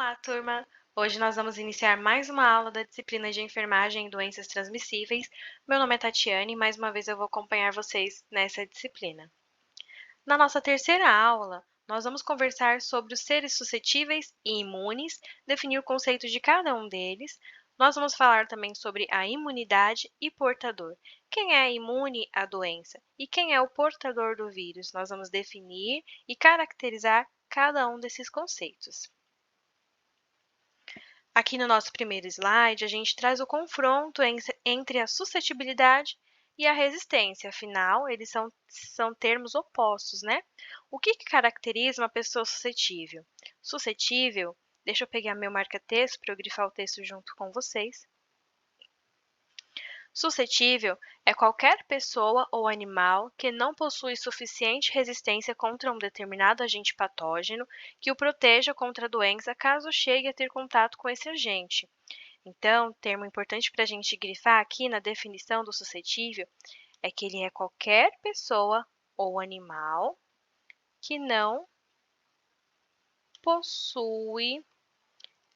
Olá, turma! Hoje nós vamos iniciar mais uma aula da disciplina de enfermagem em doenças transmissíveis. Meu nome é Tatiane e mais uma vez eu vou acompanhar vocês nessa disciplina. Na nossa terceira aula, nós vamos conversar sobre os seres suscetíveis e imunes, definir o conceito de cada um deles. Nós vamos falar também sobre a imunidade e portador. Quem é imune à doença e quem é o portador do vírus? Nós vamos definir e caracterizar cada um desses conceitos. Aqui no nosso primeiro slide, a gente traz o confronto entre a suscetibilidade e a resistência. Afinal, eles são termos opostos, né? O que caracteriza uma pessoa suscetível? Suscetível, deixa eu pegar meu marca-texto para eu grifar o texto junto com vocês. Suscetível é qualquer pessoa ou animal que não possui suficiente resistência contra um determinado agente patógeno que o proteja contra a doença caso chegue a ter contato com esse agente. Então, termo importante para a gente grifar aqui na definição do suscetível é que ele é qualquer pessoa ou animal que não possui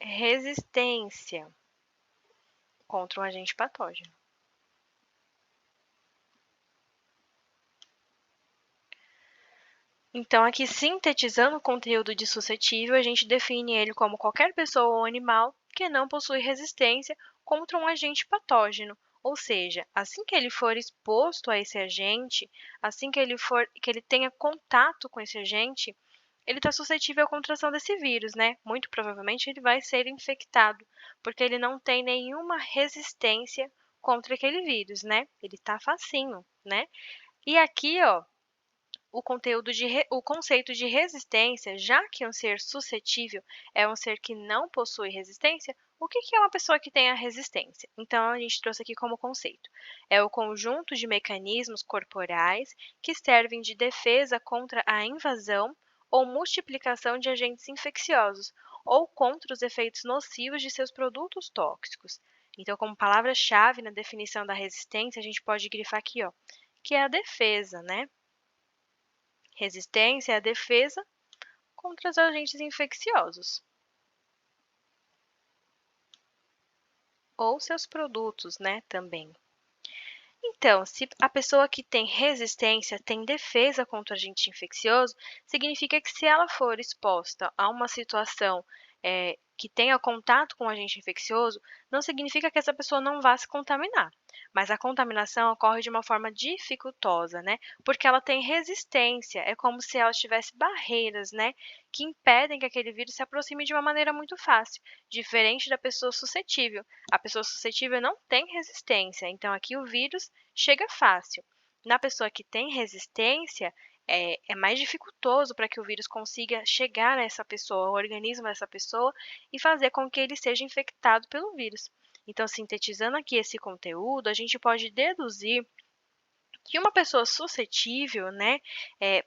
resistência contra um agente patógeno. Então, aqui sintetizando o conteúdo de suscetível, a gente define ele como qualquer pessoa ou animal que não possui resistência contra um agente patógeno, ou seja, assim que ele for exposto a esse agente, assim que ele tenha contato com esse agente, ele está suscetível à contração desse vírus, né? Muito provavelmente ele vai ser infectado, porque ele não tem nenhuma resistência contra aquele vírus, né? Ele está facinho, né? E aqui, ó, o conceito de resistência, já que um ser suscetível é um ser que não possui resistência, o que é uma pessoa que tem a resistência? Então, a gente trouxe aqui como conceito. É o conjunto de mecanismos corporais que servem de defesa contra a invasão ou multiplicação de agentes infecciosos ou contra os efeitos nocivos de seus produtos tóxicos. Então, como palavra-chave na definição da resistência, a gente pode grifar aqui, ó, que é a defesa, né? Resistência é a defesa contra os agentes infecciosos ou seus produtos, né, também. Então, se a pessoa que tem resistência tem defesa contra o agente infeccioso, significa que se ela for exposta a uma situação que tenha contato com o agente infeccioso, não significa que essa pessoa não vá se contaminar. Mas a contaminação ocorre de uma forma dificultosa, né? Porque ela tem resistência, é como se ela tivesse barreiras, né? Que impedem que aquele vírus se aproxime de uma maneira muito fácil, diferente da pessoa suscetível. A pessoa suscetível não tem resistência, então aqui o vírus chega fácil. Na pessoa que tem resistência, é mais dificultoso para que o vírus consiga chegar a essa pessoa, ao organismo dessa pessoa, e fazer com que ele seja infectado pelo vírus. Então, sintetizando aqui esse conteúdo, a gente pode deduzir que uma pessoa suscetível, né,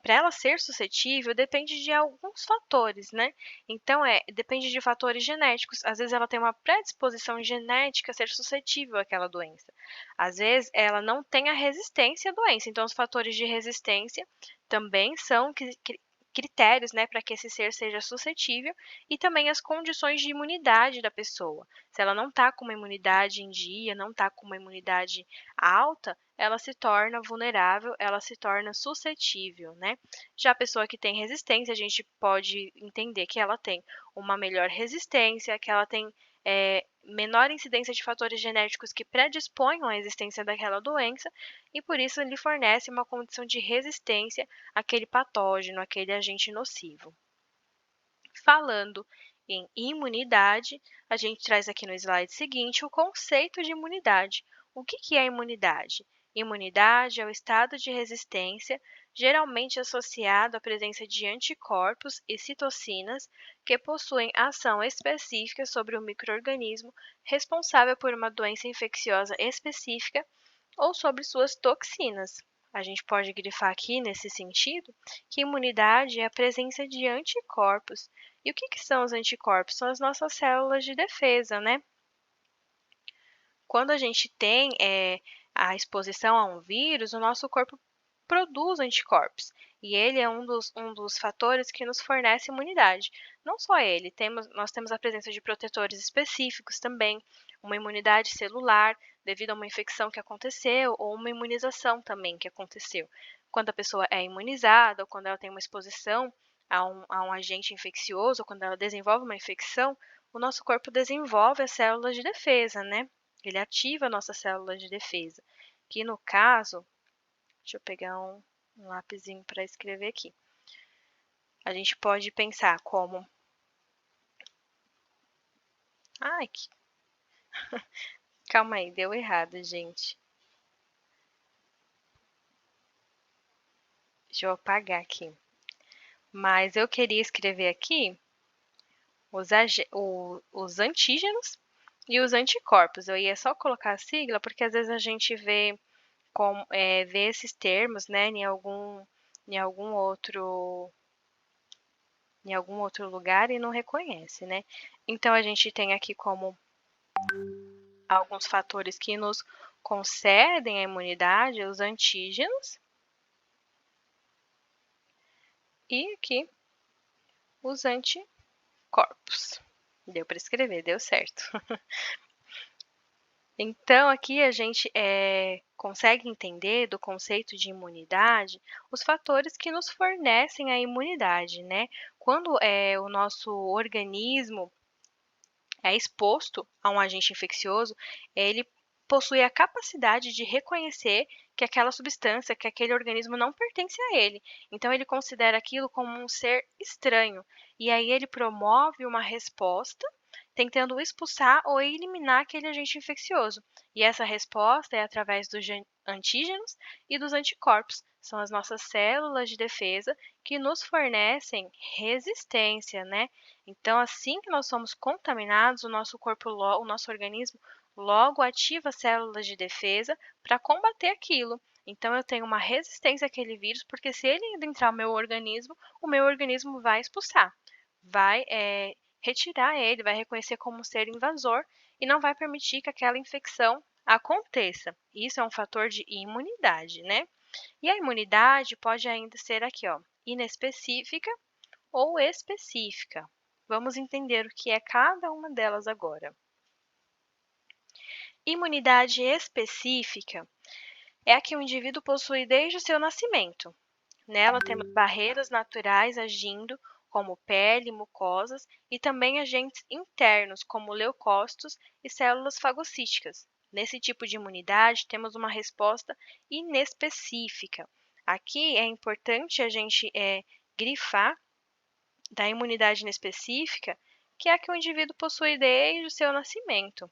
para ela ser suscetível, depende de alguns fatores, né? Então, depende de fatores genéticos. Às vezes ela tem uma predisposição genética a ser suscetível àquela doença. Às vezes ela não tem a resistência à doença. Então, os fatores de resistência também são critérios, né, para que esse ser seja suscetível e também as condições de imunidade da pessoa. Se ela não está com uma imunidade em dia, não está com uma imunidade alta, ela se torna vulnerável, ela se torna suscetível, né? Já a pessoa que tem resistência, a gente pode entender que ela tem uma melhor resistência, que ela tem menor incidência de fatores genéticos que predisponham à existência daquela doença e por isso lhe fornece uma condição de resistência àquele patógeno, àquele agente nocivo. Falando em imunidade, a gente traz aqui no slide seguinte o conceito de imunidade. O que é imunidade? Imunidade é o estado de resistência, geralmente associado à presença de anticorpos e citocinas que possuem ação específica sobre o microorganismo responsável por uma doença infecciosa específica ou sobre suas toxinas. A gente pode grifar aqui, nesse sentido, que imunidade é a presença de anticorpos. E o que são os anticorpos? São as nossas células de defesa, né? Quando a gente tem a exposição a um vírus, o nosso corpo produz anticorpos. e ele é um dos fatores que nos fornece imunidade. Não só ele, nós temos a presença de protetores específicos também, uma imunidade celular, devido a uma infecção que aconteceu, ou uma imunização também que aconteceu. Quando a pessoa é imunizada, ou quando ela tem uma exposição a um agente infeccioso, ou quando ela desenvolve uma infecção, o nosso corpo desenvolve as células de defesa, né? Ele ativa a nossa célula de defesa, que no caso, deixa eu pegar um lapisinho para escrever aqui. A gente pode pensar como... Ai, calma aí, deu errado, gente. Deixa eu apagar aqui. Mas eu queria escrever aqui os antígenos e os anticorpos. Eu ia só colocar a sigla, porque às vezes a gente vê esses termos, né, em algum outro lugar e não reconhece, né? Então a gente tem aqui como alguns fatores que nos concedem a imunidade, os antígenos, e aqui os anticorpos. Deu para escrever, deu certo. Então, aqui a gente consegue entender do conceito de imunidade os fatores que nos fornecem a imunidade, né? Quando o nosso organismo é exposto a um agente infeccioso, ele possui a capacidade de reconhecer que aquela substância, que aquele organismo não pertence a ele. Então, ele considera aquilo como um ser estranho. E aí, ele promove uma resposta tentando expulsar ou eliminar aquele agente infeccioso. E essa resposta é através dos antígenos e dos anticorpos. São as nossas células de defesa que nos fornecem resistência, né? Então, assim que nós somos contaminados, o nosso organismo logo ativa as células de defesa para combater aquilo. Então, eu tenho uma resistência àquele vírus, porque se ele adentrar o meu organismo vai expulsar, vai retirar ele, vai reconhecer como um ser invasor e não vai permitir que aquela infecção aconteça. Isso é um fator de imunidade, né? E a imunidade pode ainda ser aqui, ó, inespecífica ou específica. Vamos entender o que é cada uma delas agora. Imunidade específica é a que o indivíduo possui desde o seu nascimento. Nela temos barreiras naturais agindo, como pele, mucosas, e também agentes internos, como leucócitos e células fagocíticas. Nesse tipo de imunidade, temos uma resposta inespecífica. Aqui é importante a gente grifar da imunidade inespecífica, que é a que o indivíduo possui desde o seu nascimento.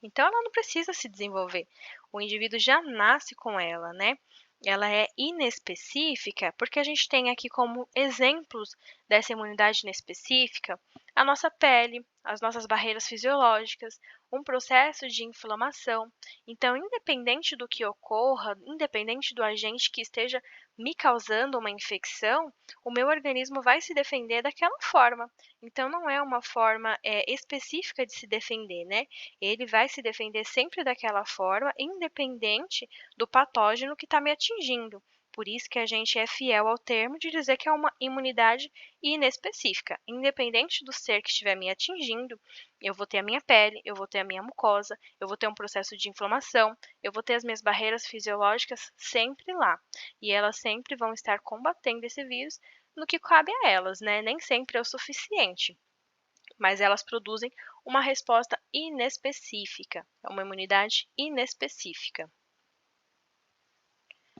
Então, ela não precisa se desenvolver. O indivíduo já nasce com ela, né? Ela é inespecífica porque a gente tem aqui como exemplos dessa imunidade inespecífica a nossa pele, as nossas barreiras fisiológicas, um processo de inflamação. Então, independente do que ocorra, independente do agente que esteja me causando uma infecção, o meu organismo vai se defender daquela forma. Então, não é uma forma específica de se defender, né? Ele vai se defender sempre daquela forma, independente do patógeno que está me atingindo. Por isso que a gente é fiel ao termo de dizer que é uma imunidade inespecífica. Independente do ser que estiver me atingindo, eu vou ter a minha pele, eu vou ter a minha mucosa, eu vou ter um processo de inflamação, eu vou ter as minhas barreiras fisiológicas sempre lá. E elas sempre vão estar combatendo esse vírus no que cabe a elas, né? Nem sempre é o suficiente, mas elas produzem uma resposta inespecífica, é uma imunidade inespecífica.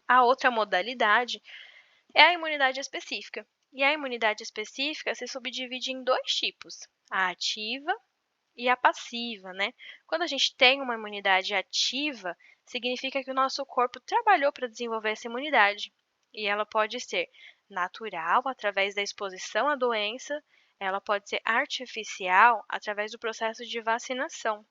A outra modalidade é a imunidade específica. E a imunidade específica se subdivide em dois tipos, a ativa e a passiva, né? Quando a gente tem uma imunidade ativa, significa que o nosso corpo trabalhou para desenvolver essa imunidade. E ela pode ser natural, através da exposição à doença, ela pode ser artificial, através do processo de vacinação.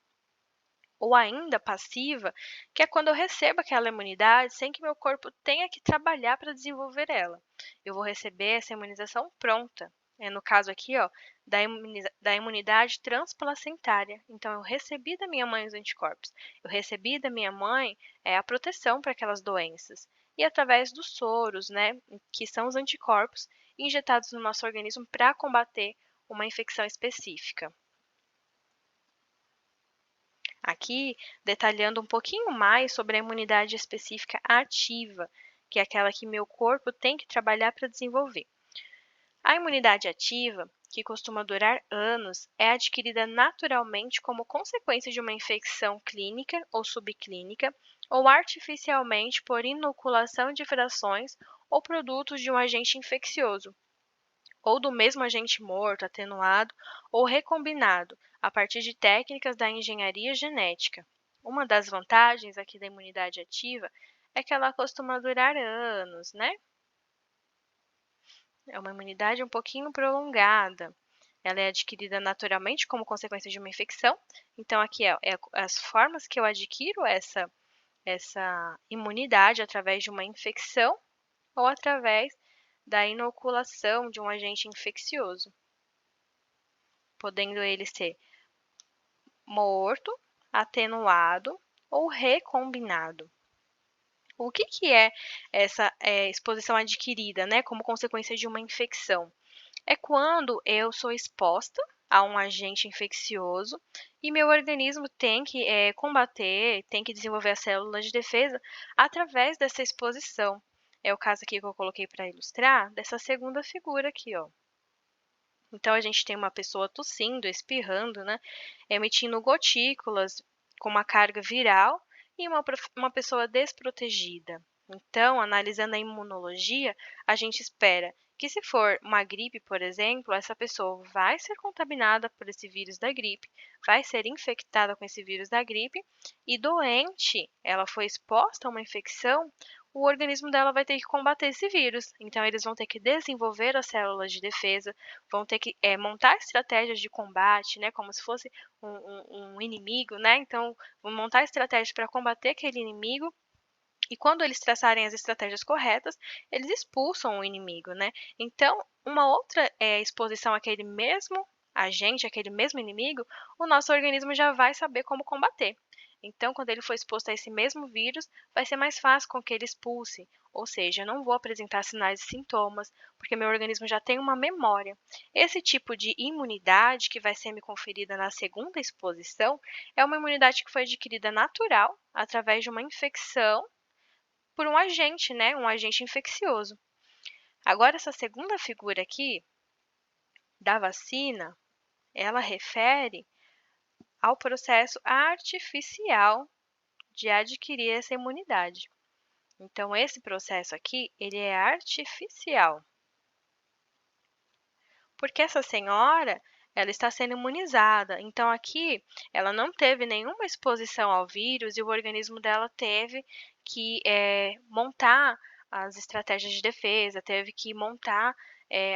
Ou ainda passiva, que é quando eu recebo aquela imunidade sem que meu corpo tenha que trabalhar para desenvolver ela. Eu vou receber essa imunização pronta. No caso aqui, ó, da imunidade transplacentária. Então, eu recebi da minha mãe os anticorpos. Eu recebi da minha mãe a proteção para aquelas doenças. e através dos soros, né, que são os anticorpos injetados no nosso organismo para combater uma infecção específica. Aqui, detalhando um pouquinho mais sobre a imunidade específica ativa, que é aquela que meu corpo tem que trabalhar para desenvolver. A imunidade ativa, que costuma durar anos, é adquirida naturalmente como consequência de uma infecção clínica ou subclínica, ou artificialmente por inoculação de frações ou produtos de um agente infeccioso, ou do mesmo agente morto, atenuado ou recombinado, a partir de técnicas da engenharia genética. Uma das vantagens aqui da imunidade ativa é que ela costuma durar anos, né? É uma imunidade um pouquinho prolongada. Ela é adquirida naturalmente como consequência de uma infecção. Então, aqui é as formas que eu adquiro essa imunidade através de uma infecção ou através da inoculação de um agente infeccioso, podendo ele ser morto, atenuado ou recombinado. O que é essa exposição adquirida, né, como consequência de uma infecção? É quando eu sou exposta a um agente infeccioso e meu organismo tem que combater, tem que desenvolver as células de defesa através dessa exposição. É o caso aqui que eu coloquei para ilustrar dessa segunda figura aqui, ó. Então, a gente tem uma pessoa tossindo, espirrando, né, emitindo gotículas com uma carga viral e uma pessoa desprotegida. Então, analisando a imunologia, a gente espera que se for uma gripe, por exemplo, essa pessoa vai ser contaminada por esse vírus da gripe, vai ser infectada com esse vírus da gripe e doente, ela foi exposta a uma infecção, o organismo dela vai ter que combater esse vírus. Então, eles vão ter que desenvolver as células de defesa, vão ter que montar estratégias de combate, né, como se fosse um inimigo, né? Então, vão montar estratégias para combater aquele inimigo. E quando eles traçarem as estratégias corretas, eles expulsam o inimigo, né? Então, uma outra exposição àquele mesmo agente, aquele mesmo inimigo, o nosso organismo já vai saber como combater. Então, quando ele for exposto a esse mesmo vírus, vai ser mais fácil com que ele expulse. Ou seja, eu não vou apresentar sinais e sintomas, porque meu organismo já tem uma memória. Esse tipo de imunidade que vai ser me conferida na segunda exposição é uma imunidade que foi adquirida natural, através de uma infecção por um agente, né, um agente infeccioso. Agora, essa segunda figura aqui, da vacina, ela refere ao processo artificial de adquirir essa imunidade. Então, esse processo aqui, ele é artificial, porque essa senhora, ela está sendo imunizada. Então, aqui, ela não teve nenhuma exposição ao vírus e o organismo dela teve que montar as estratégias de defesa, teve que montar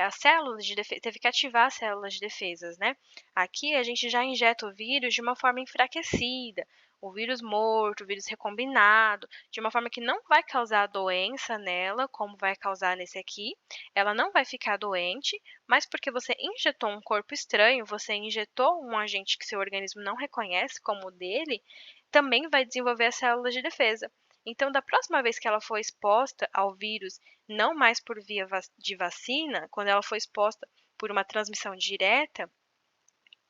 as células de defesa, teve que ativar as células de defesas, né? Aqui, a gente já injeta o vírus de uma forma enfraquecida, o vírus morto, o vírus recombinado, de uma forma que não vai causar doença nela, como vai causar nesse aqui. Ela não vai ficar doente, mas porque você injetou um corpo estranho, você injetou um agente que seu organismo não reconhece como o dele, também vai desenvolver as células de defesa. Então, da próxima vez que ela for exposta ao vírus, não mais por via de vacina, quando ela for exposta por uma transmissão direta,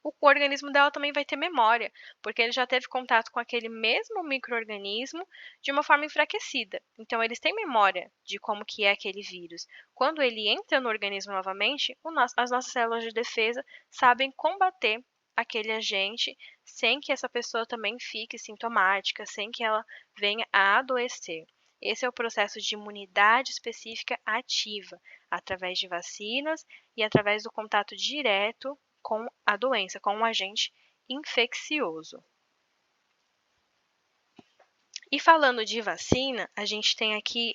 o organismo dela também vai ter memória, porque ele já teve contato com aquele mesmo microorganismo de uma forma enfraquecida. Então, eles têm memória de como que é aquele vírus. Quando ele entra no organismo novamente, as nossas células de defesa sabem combater aquele agente sem que essa pessoa também fique sintomática, sem que ela venha a adoecer. Esse é o processo de imunidade específica ativa, através de vacinas e através do contato direto com a doença, com um agente infeccioso. E falando de vacina, a gente tem aqui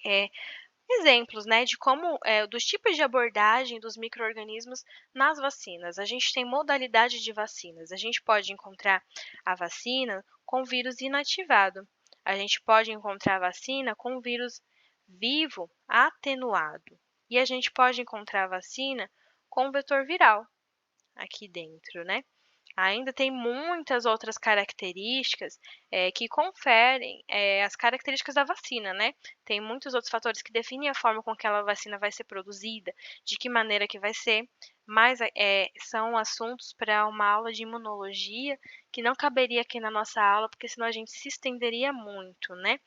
exemplos, né, de como dos tipos de abordagem dos micro-organismos nas vacinas. A gente tem modalidade de vacinas. A gente pode encontrar a vacina com vírus inativado. A gente pode encontrar a vacina com vírus vivo atenuado. E a gente pode encontrar a vacina com vetor viral aqui dentro, né? Ainda tem muitas outras características, que conferem, as características da vacina, né. Tem muitos outros fatores que definem a forma com que aquela vacina vai ser produzida, de que maneira que vai ser, mas, são assuntos para uma aula de imunologia, que não caberia aqui na nossa aula, porque senão a gente se estenderia muito, né.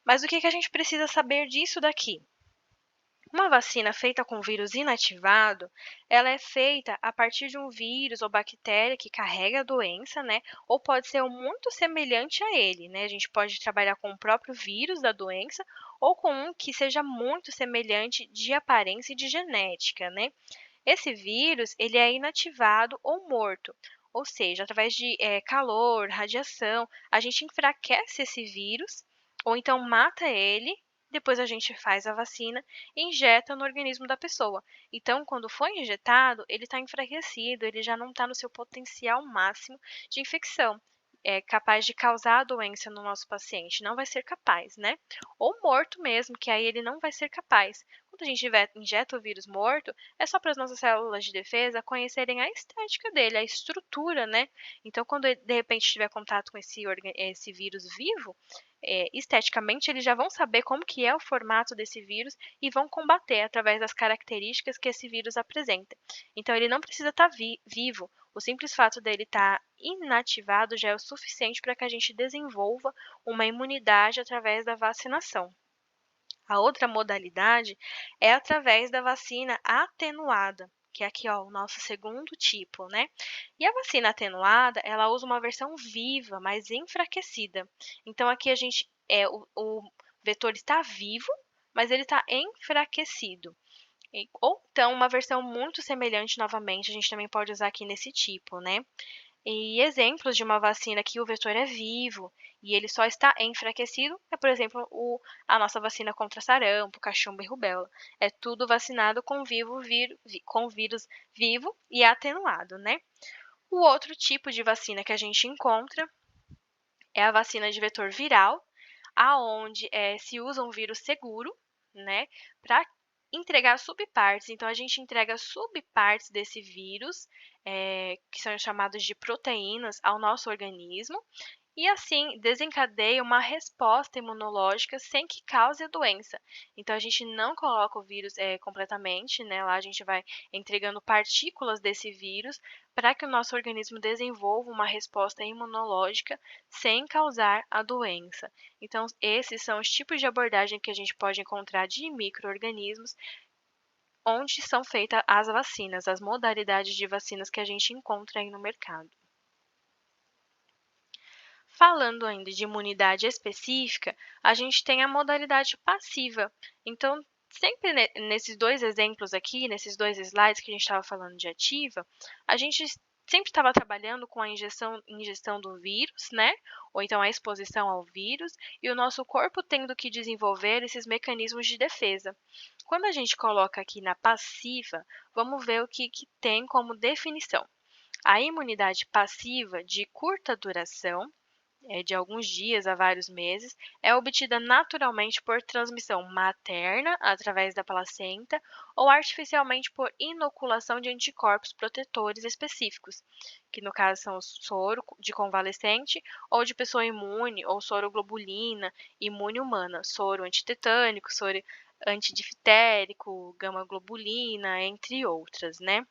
Mas o que que a gente precisa saber disso daqui? Uma vacina feita com vírus inativado, ela é feita a partir de um vírus ou bactéria que carrega a doença, né? Ou pode ser muito semelhante a ele, né? A gente pode trabalhar com o próprio vírus da doença ou com um que seja muito semelhante de aparência e de genética, né? Esse vírus, ele é inativado ou morto, ou seja, através de calor, radiação, a gente enfraquece esse vírus, ou então mata ele, depois a gente faz a vacina e injeta no organismo da pessoa. Então, quando foi injetado, ele está enfraquecido, ele já não está no seu potencial máximo de infecção. É capaz de causar a doença no nosso paciente, não vai ser capaz, né? Ou morto mesmo, que aí ele não vai ser capaz. Quando a gente injeta o vírus morto, é só para as nossas células de defesa conhecerem a estética dele, a estrutura, né. Então quando ele de repente tiver contato com esse vírus vivo, esteticamente eles já vão saber como que é o formato desse vírus e vão combater através das características que esse vírus apresenta. Então ele não precisa estar vivo, o simples fato dele estar inativado já é o suficiente para que a gente desenvolva uma imunidade através da vacinação. A outra modalidade é através da vacina atenuada, que é aqui, ó, o nosso segundo tipo, né. E a vacina atenuada, ela usa uma versão viva, mas enfraquecida. Então aqui a gente o vetor está vivo, mas ele está enfraquecido. Ou então uma versão muito semelhante novamente, a gente também pode usar aqui nesse tipo, né. E exemplos de uma vacina que o vetor é vivo e ele só está enfraquecido é, por exemplo, a nossa vacina contra sarampo, cachumba e rubéola. É tudo vacinado com com vírus vivo e atenuado, né? O outro tipo de vacina que a gente encontra é a vacina de vetor viral, aonde se usa um vírus seguro, né, para entregar subpartes. Então a gente entrega subpartes desse vírus, que são chamados de proteínas, ao nosso organismo, e assim desencadeia uma resposta imunológica sem que cause a doença. Então a gente não coloca o vírus completamente, né? Lá a gente vai entregando partículas desse vírus para que o nosso organismo desenvolva uma resposta imunológica sem causar a doença. Então, esses são os tipos de abordagem que a gente pode encontrar de micro-organismos onde são feitas as vacinas, as modalidades de vacinas que a gente encontra aí no mercado. Falando ainda de imunidade específica, a gente tem a modalidade passiva. Então, sempre nesses dois exemplos aqui, nesses dois slides que a gente estava falando de ativa, a gente sempre estava trabalhando com a ingestão do vírus, né? Ou então a exposição ao vírus, e o nosso corpo tendo que desenvolver esses mecanismos de defesa. Quando a gente coloca aqui na passiva, vamos ver o que tem como definição. A imunidade passiva de curta duração de alguns dias a vários meses, é obtida naturalmente por transmissão materna, através da placenta, ou artificialmente por inoculação de anticorpos protetores específicos, que no caso são o soro de convalescente ou de pessoa imune, ou soroglobulina imune humana, soro antitetânico, soro antidifitérico, gama-globulina, entre outras, né?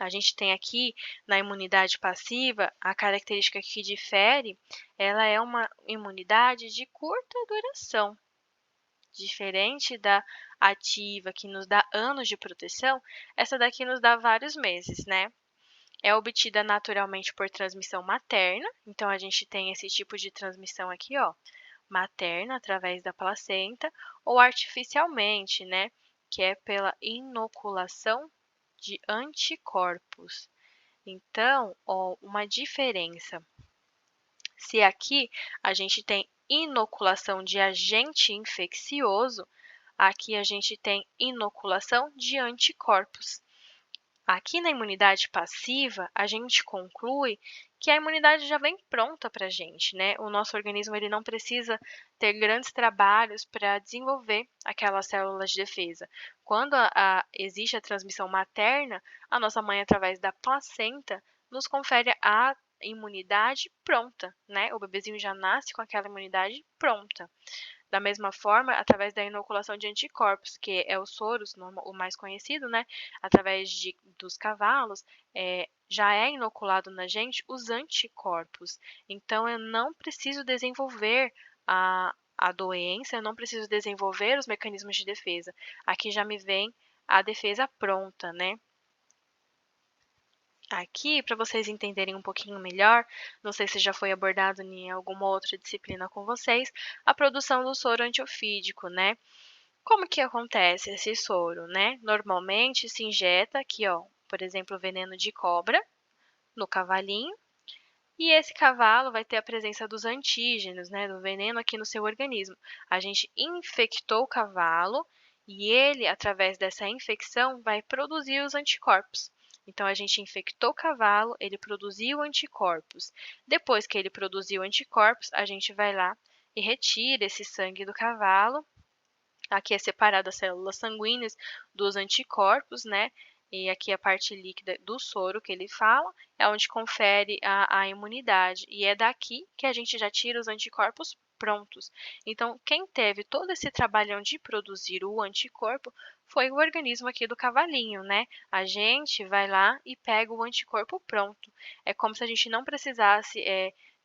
A gente tem aqui na imunidade passiva, a característica que difere, ela é uma imunidade de curta duração. Diferente da ativa, que nos dá anos de proteção, essa daqui nos dá vários meses, né? É obtida naturalmente por transmissão materna, então a gente tem esse tipo de transmissão aqui, ó, materna, através da placenta, ou artificialmente, né? Que é pela inoculação de anticorpos. Então, ó, uma diferença. Se aqui a gente tem inoculação de agente infeccioso, aqui a gente tem inoculação de anticorpos. Aqui na imunidade passiva, a gente conclui que a imunidade já vem pronta para a gente, né? O nosso organismo ele não precisa ter grandes trabalhos para desenvolver aquelas células de defesa. Quando existe a transmissão materna, a nossa mãe, através da placenta, nos confere a imunidade pronta, né? O bebezinho já nasce com aquela imunidade pronta. Da mesma forma, através da inoculação de anticorpos, que é o soros, o mais conhecido, né? Através dos cavalos, já é inoculado na gente os anticorpos. Então, eu não preciso desenvolver a doença, eu não preciso desenvolver os mecanismos de defesa. Aqui já me vem a defesa pronta, né? Aqui, para vocês entenderem um pouquinho melhor, não sei se já foi abordado em alguma outra disciplina com vocês, a produção do soro antiofídico, né? Como que acontece esse soro, né? Normalmente se injeta aqui, ó, por exemplo, veneno de cobra no cavalinho, e esse cavalo vai ter a presença dos antígenos, né, do veneno aqui no seu organismo. A gente infectou o cavalo e ele, através dessa infecção, vai produzir os anticorpos. Então, a gente infectou o cavalo, ele produziu anticorpos. Depois que ele produziu anticorpos, a gente vai lá e retira esse sangue do cavalo. Aqui é separado as células sanguíneas dos anticorpos, né? E aqui a parte líquida do soro que ele fala, é onde confere a imunidade. E é daqui que a gente já tira os anticorpos prontos. Então, quem teve todo esse trabalhão de produzir o anticorpo foi o organismo aqui do cavalinho, né? A gente vai lá e pega o anticorpo pronto. É como se a gente não precisasse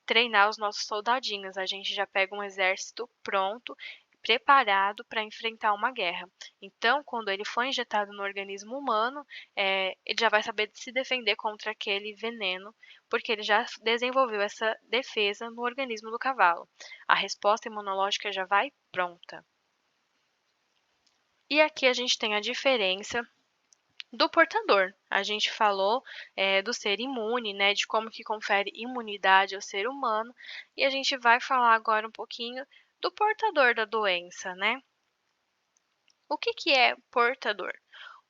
treinar os nossos soldadinhos. A gente já pega um exército pronto, preparado para enfrentar uma guerra. Então, quando ele foi injetado no organismo humano, ele já vai saber se defender contra aquele veneno, porque ele já desenvolveu essa defesa no organismo do cavalo. A resposta imunológica já vai pronta. E aqui a gente tem a diferença do portador. A gente falou do ser imune, né, de como que confere imunidade ao ser humano, e a gente vai falar agora um pouquinho do portador da doença, né? O que é portador?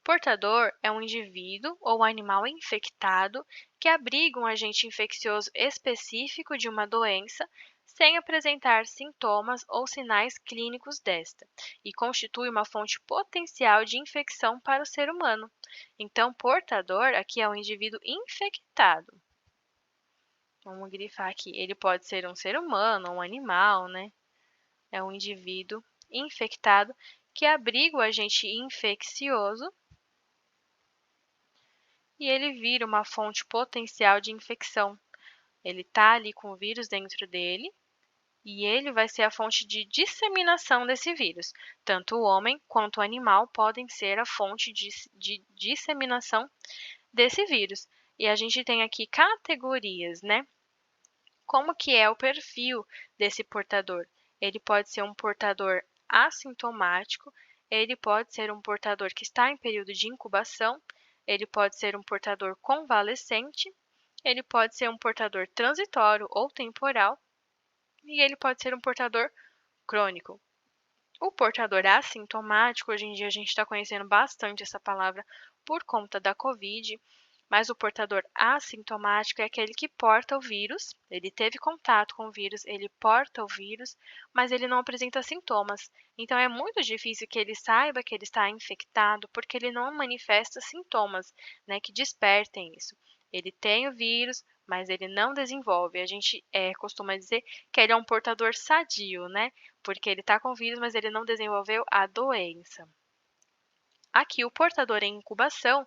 Portador é um indivíduo ou animal infectado que abriga um agente infeccioso específico de uma doença sem apresentar sintomas ou sinais clínicos desta, e constitui uma fonte potencial de infecção para o ser humano. Então, portador aqui é um indivíduo infectado. Vamos grifar aqui. Ele pode ser um ser humano, um animal, né? É um indivíduo infectado que abriga o agente infeccioso e ele vira uma fonte potencial de infecção. Ele está ali com o vírus dentro dele e ele vai ser a fonte de disseminação desse vírus. Tanto o homem quanto o animal podem ser a fonte de disseminação desse vírus. E a gente tem aqui categorias, né? Como que é o perfil desse portador? Ele pode ser um portador assintomático, ele pode ser um portador que está em período de incubação, ele pode ser um portador convalescente, ele pode ser um portador transitório ou temporal, e ele pode ser um portador crônico. O portador assintomático, hoje em dia a gente está conhecendo bastante essa palavra por conta da Covid, mas o portador assintomático é aquele que porta o vírus, ele teve contato com o vírus, ele porta o vírus, mas ele não apresenta sintomas. Então é muito difícil que ele saiba que ele está infectado, porque ele não manifesta sintomas, né, que despertem isso. Ele tem o vírus, mas ele não desenvolve. A gente costuma dizer que ele é um portador sadio, né? Porque ele está com o vírus, mas ele não desenvolveu a doença. Aqui, o portador em incubação,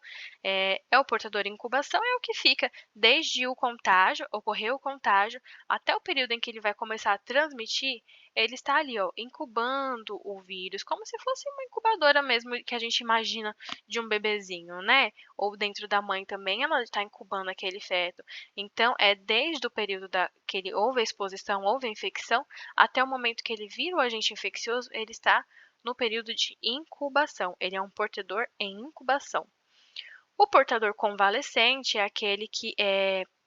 o portador em incubação é o que fica desde o contágio, ocorreu o contágio, até o período em que ele vai começar a transmitir, ele está ali, ó, incubando o vírus, como se fosse uma incubadora mesmo que a gente imagina de um bebezinho, né? Ou dentro da mãe também, ela está incubando aquele feto. Então, é desde o período que ele houve a exposição, houve a infecção, até o momento que ele vira o agente infeccioso, ele está no período de incubação. Ele é um portador em incubação. O portador convalescente é aquele que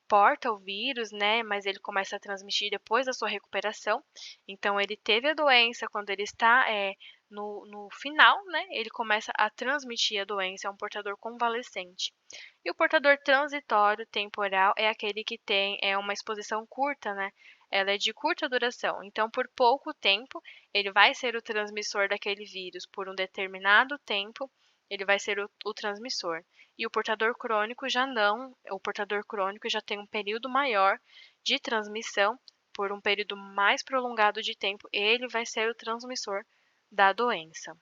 porta o vírus, né? Mas ele começa a transmitir depois da sua recuperação. Então, ele teve a doença quando ele está no final, né? Ele começa a transmitir a doença, é um portador convalescente. E o portador transitório temporal é aquele que tem uma exposição curta, né? Ela é de curta duração, então por pouco tempo ele vai ser o transmissor daquele vírus por um determinado tempo ele vai ser o transmissor. E o portador crônico já não, o portador crônico já tem um período maior de transmissão, por um período mais prolongado de tempo, ele vai ser o transmissor da doença.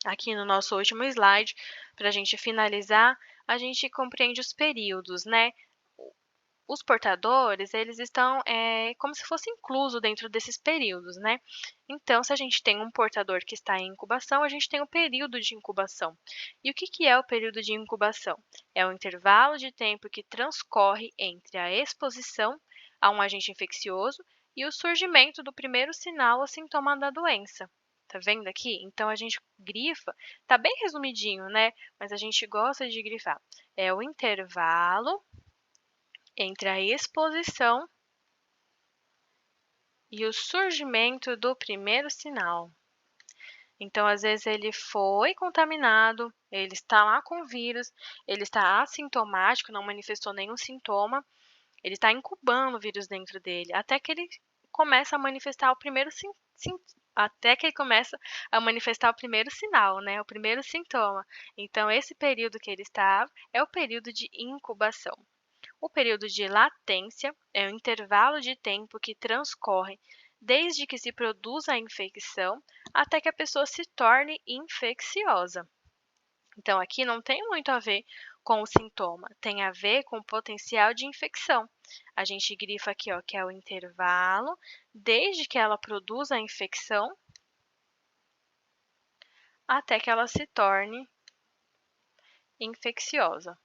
Aqui no nosso último slide, para a gente finalizar, a gente compreende os períodos, né? Os portadores, eles estão como se fosse incluso dentro desses períodos, né? Então, se a gente tem um portador que está em incubação, a gente tem o período de incubação. E o que é o período de incubação? É o intervalo de tempo que transcorre entre a exposição a um agente infeccioso e o surgimento do primeiro sinal ou sintoma da doença. Tá vendo aqui? Então, a gente grifa, tá bem resumidinho, né? Mas a gente gosta de grifar. É o intervalo entre a exposição e o surgimento do primeiro sinal. Então, às vezes, ele foi contaminado, ele está lá com o vírus, ele está assintomático, não manifestou nenhum sintoma, ele está incubando o vírus dentro dele, até que ele começa a manifestar o primeiro até que ele começa a manifestar o primeiro sinal, né? O primeiro sintoma. Então, esse período que ele está é o período de incubação. O período de latência é o intervalo de tempo que transcorre desde que se produz a infecção até que a pessoa se torne infecciosa. Então, aqui não tem muito a ver com o sintoma, tem a ver com o potencial de infecção. A gente grifa aqui, ó, que é o intervalo desde que ela produz a infecção até que ela se torne infecciosa.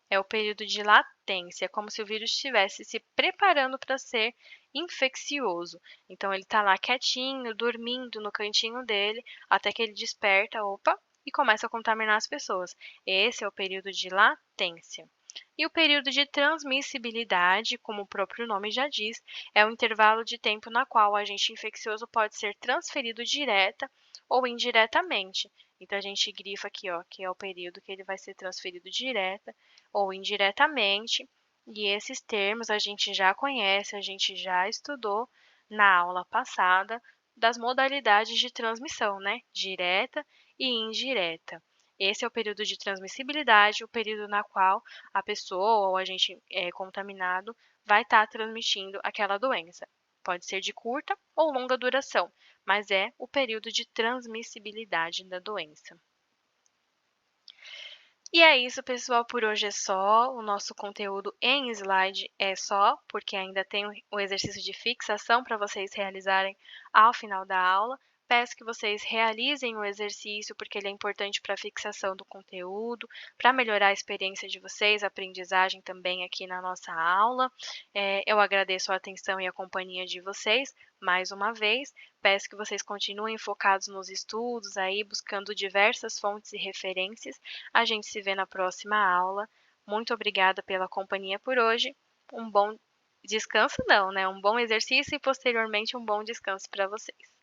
É o período de latência, como se o vírus estivesse se preparando para ser infeccioso. Então, ele está lá quietinho, dormindo no cantinho dele, até que ele desperta, opa, e começa a contaminar as pessoas. Esse é o período de latência. E o período de transmissibilidade, como o próprio nome já diz, é o intervalo de tempo na qual o agente infeccioso pode ser transferido direta ou indiretamente. Então, a gente grifa aqui, ó, que é o período que ele vai ser transferido direta ou indiretamente. E esses termos a gente já conhece, a gente já estudou na aula passada das modalidades de transmissão, né? Direta e indireta. Esse é o período de transmissibilidade, o período na qual a pessoa ou o agente contaminado vai estar transmitindo aquela doença. Pode ser de curta ou longa duração, mas é o período de transmissibilidade da doença. E é isso, pessoal, por hoje é só. O nosso conteúdo em slide é só, porque ainda tem o exercício de fixação para vocês realizarem ao final da aula. Peço que vocês realizem o exercício, porque ele é importante para a fixação do conteúdo, para melhorar a experiência de vocês, a aprendizagem também aqui na nossa aula. Eu agradeço a atenção e a companhia de vocês mais uma vez. Peço que vocês continuem focados nos estudos, aí buscando diversas fontes e referências. A gente se vê na próxima aula. Muito obrigada pela companhia por hoje. Um bom descanso não, né? Um bom exercício e posteriormente um bom descanso para vocês.